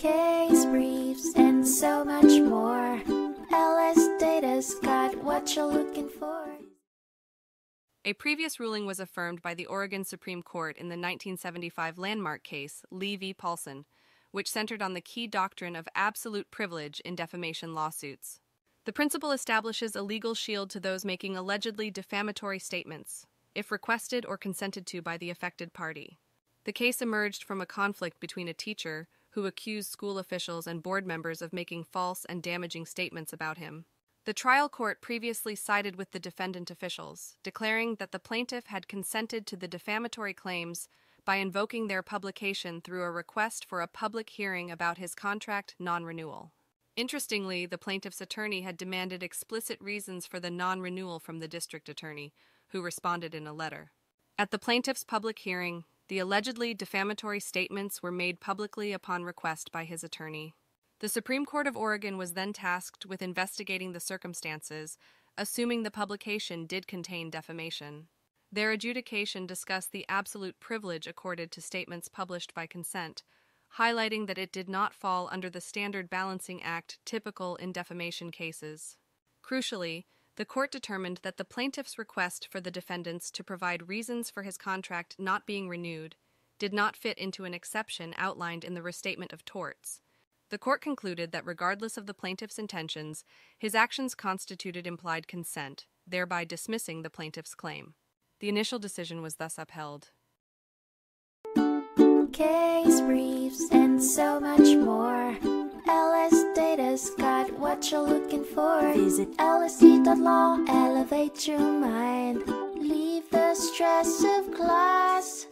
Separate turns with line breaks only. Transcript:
case briefs, and so much more. LSData's got what you're looking for.
A previous ruling was affirmed by the Oregon Supreme Court in the 1975 landmark case, Lee v. Paulsen, which centered on the key doctrine of absolute privilege in defamation lawsuits. The principle establishes a legal shield to those making allegedly defamatory statements, if requested or consented to by the affected party. The case emerged from a conflict between a teacher who accused school officials and board members of making false and damaging statements about him. The trial court previously sided with the defendant officials, declaring that the plaintiff had consented to the defamatory claims by invoking their publication through a request for a public hearing about his contract non-renewal. Interestingly, the plaintiff's attorney had demanded explicit reasons for the non-renewal from the district attorney, who responded in a letter. At the plaintiff's public hearing, the allegedly defamatory statements were made publicly upon request by his attorney. The Supreme Court of Oregon was then tasked with investigating the circumstances, assuming the publication did contain defamation. Their adjudication discussed the absolute privilege accorded to statements published by consent, highlighting that it did not fall under the standard balancing act typical in defamation cases. Crucially, the court determined that the plaintiff's request for the defendants to provide reasons for his contract not being renewed did not fit into an exception outlined in the Restatement of Torts. The court concluded that regardless of the plaintiff's intentions, his actions constituted implied consent, thereby dismissing the plaintiff's claim. The initial decision was thus upheld.
Case briefs, and so much more. LSData's got what you're looking for. Visit lsd.law, elevate your mind. Leave the stress of class.